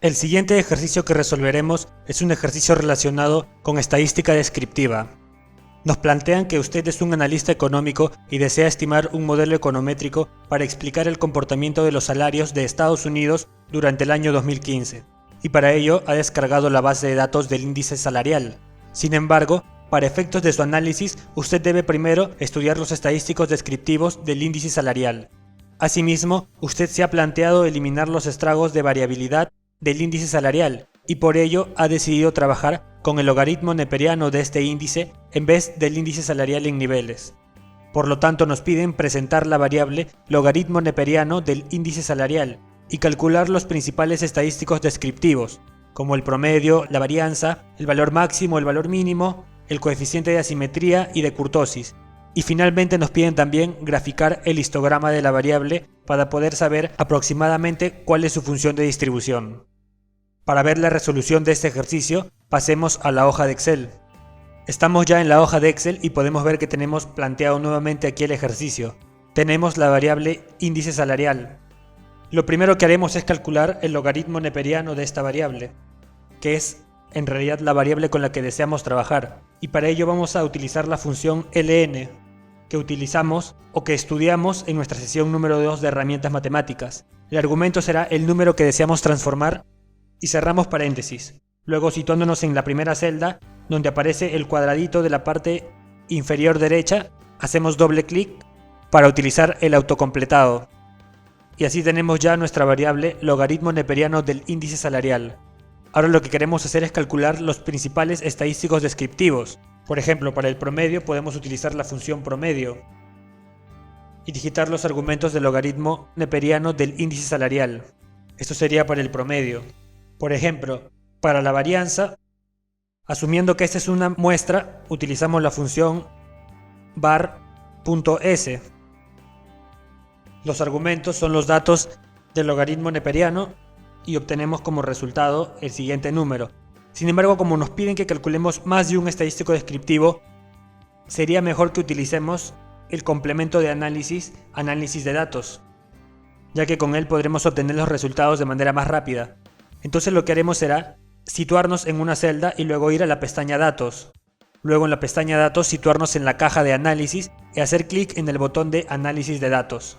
El siguiente ejercicio que resolveremos es un ejercicio relacionado con estadística descriptiva. Nos plantean que usted es un analista económico y desea estimar un modelo econométrico para explicar el comportamiento de los salarios de Estados Unidos durante el año 2015, y para ello ha descargado la base de datos del índice salarial. Sin embargo, para efectos de su análisis, usted debe primero estudiar los estadísticos descriptivos del índice salarial. Asimismo, usted se ha planteado eliminar los estragos de variabilidad del índice salarial y por ello ha decidido trabajar con el logaritmo neperiano de este índice en vez del índice salarial en niveles. Por lo tanto, nos piden presentar la variable logaritmo neperiano del índice salarial y calcular los principales estadísticos descriptivos, como el promedio, la varianza, el valor máximo, el valor mínimo, el coeficiente de asimetría y de kurtosis. Y finalmente nos piden también graficar el histograma de la variable para poder saber aproximadamente cuál es su función de distribución. Para ver la resolución de este ejercicio, pasemos a la hoja de Excel. Estamos ya en la hoja de Excel y podemos ver que tenemos planteado nuevamente aquí el ejercicio. Tenemos la variable índice salarial. Lo primero que haremos es calcular el logaritmo neperiano de esta variable, que es en realidad la variable con la que deseamos trabajar, y para ello vamos a utilizar la función ln, que utilizamos o que estudiamos en nuestra sesión número 2 de herramientas matemáticas. El argumento será el número que deseamos transformar y cerramos paréntesis. Luego, situándonos en la primera celda, donde aparece el cuadradito de la parte inferior derecha, hacemos doble clic para utilizar el autocompletado. Y así tenemos ya nuestra variable logaritmo neperiano del índice salarial. Ahora lo que queremos hacer es calcular los principales estadísticos descriptivos. Por ejemplo, para el promedio podemos utilizar la función promedio y digitar los argumentos del logaritmo neperiano del índice salarial. Esto sería para el promedio. Por ejemplo, para la varianza, asumiendo que esta es una muestra, utilizamos la función var.s. Los argumentos son los datos del logaritmo neperiano y obtenemos como resultado el siguiente número. Sin embargo, como nos piden que calculemos más de un estadístico descriptivo, sería mejor que utilicemos el complemento de análisis de datos, ya que con él podremos obtener los resultados de manera más rápida. Entonces lo que haremos será situarnos en una celda y luego ir a la pestaña Datos. Luego en la pestaña Datos situarnos en la caja de análisis y hacer clic en el botón de Análisis de datos.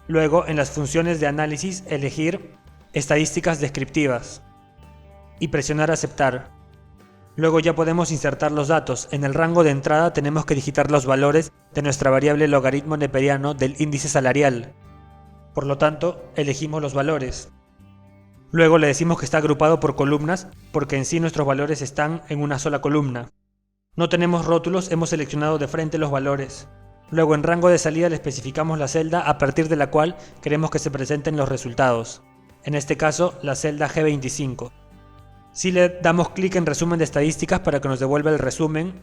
Luego en las funciones de análisis elegir Estadísticas descriptivas y presionar Aceptar. Luego ya podemos insertar los datos. En el rango de entrada tenemos que digitar los valores de nuestra variable logaritmo neperiano del índice salarial. Por lo tanto, elegimos los valores. Luego le decimos que está agrupado por columnas porque en sí nuestros valores están en una sola columna. No tenemos rótulos, hemos seleccionado de frente los valores. Luego en rango de salida le especificamos la celda a partir de la cual queremos que se presenten los resultados. En este caso, la celda G25. Si le damos clic en resumen de estadísticas para que nos devuelva el resumen,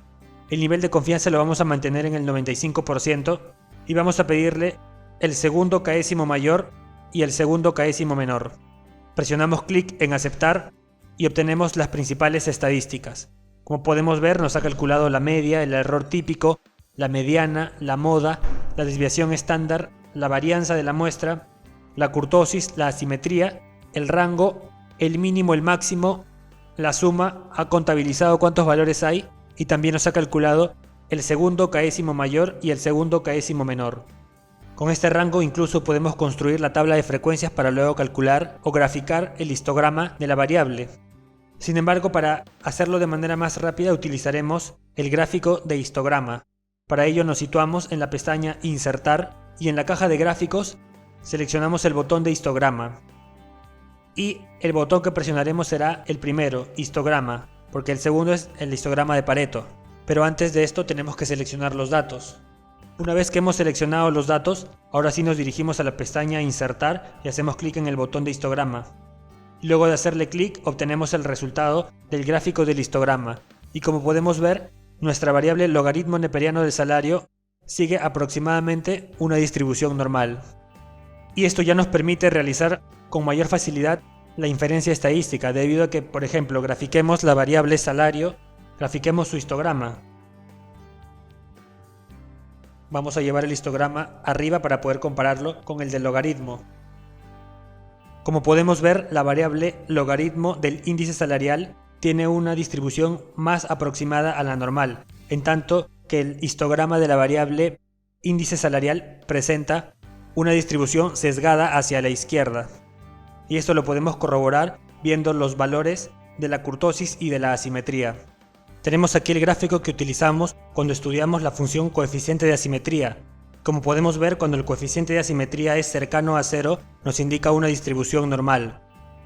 el nivel de confianza lo vamos a mantener en el 95% y vamos a pedirle el segundo caésimo mayor y el segundo caésimo menor. Presionamos clic en aceptar y obtenemos las principales estadísticas. Como podemos ver, nos ha calculado la media, el error típico, la mediana, la moda, la desviación estándar, la varianza de la muestra, la kurtosis, la asimetría, el rango, el mínimo, el máximo, la suma, ha contabilizado cuántos valores hay y también nos ha calculado el segundo caésimo mayor y el segundo caésimo menor. Con este rango incluso podemos construir la tabla de frecuencias para luego calcular o graficar el histograma de la variable. Sin embargo, para hacerlo de manera más rápida utilizaremos el gráfico de histograma. Para ello nos situamos en la pestaña Insertar y en la caja de gráficos seleccionamos el botón de histograma. Y el botón que presionaremos será el primero, histograma, porque el segundo es el histograma de Pareto. Pero antes de esto tenemos que seleccionar los datos. Una vez que hemos seleccionado los datos, ahora sí nos dirigimos a la pestaña Insertar y hacemos clic en el botón de histograma. Luego de hacerle clic obtenemos el resultado del gráfico del histograma y como podemos ver, nuestra variable logaritmo neperiano del salario sigue aproximadamente una distribución normal. Y esto ya nos permite realizar con mayor facilidad la inferencia estadística debido a que, por ejemplo, grafiquemos la variable salario, grafiquemos su histograma. Vamos a llevar el histograma arriba para poder compararlo con el del logaritmo. Como podemos ver, la variable logaritmo del índice salarial tiene una distribución más aproximada a la normal, en tanto que el histograma de la variable índice salarial presenta una distribución sesgada hacia la izquierda. Y esto lo podemos corroborar viendo los valores de la kurtosis y de la asimetría. Tenemos aquí el gráfico que utilizamos cuando estudiamos la función coeficiente de asimetría. Como podemos ver, cuando el coeficiente de asimetría es cercano a 0, nos indica una distribución normal.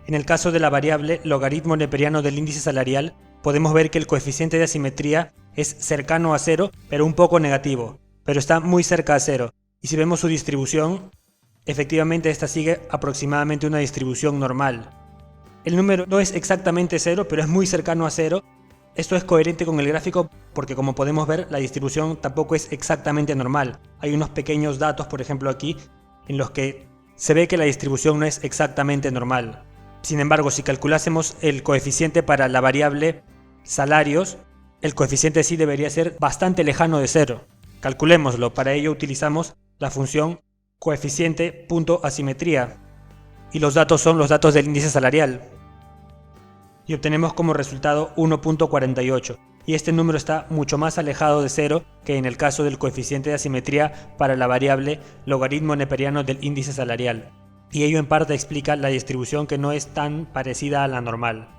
En el caso de la variable logaritmo neperiano del índice salarial, podemos ver que el coeficiente de asimetría es cercano a 0, pero un poco negativo, pero está muy cerca a 0. Y si vemos su distribución, efectivamente esta sigue aproximadamente una distribución normal. El número no es exactamente 0, pero es muy cercano a 0. Esto es coherente con el gráfico porque, como podemos ver, la distribución tampoco es exactamente normal. Hay unos pequeños datos, por ejemplo aquí, en los que se ve que la distribución no es exactamente normal. Sin embargo, si calculásemos el coeficiente para la variable salarios, el coeficiente sí debería ser bastante lejano de 0. Calculémoslo. Para ello utilizamos la función coeficiente.asimetría y los datos son los datos del índice salarial. Y obtenemos como resultado 1.48, y este número está mucho más alejado de 0 que en el caso del coeficiente de asimetría para la variable logaritmo neperiano del índice salarial, y ello en parte explica la distribución que no es tan parecida a la normal.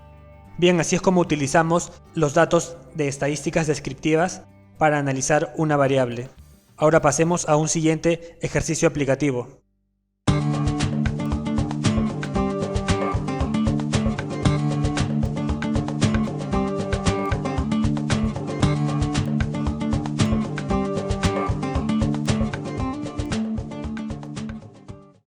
Bien, así es como utilizamos los datos de estadísticas descriptivas para analizar una variable. Ahora pasemos a un siguiente ejercicio aplicativo.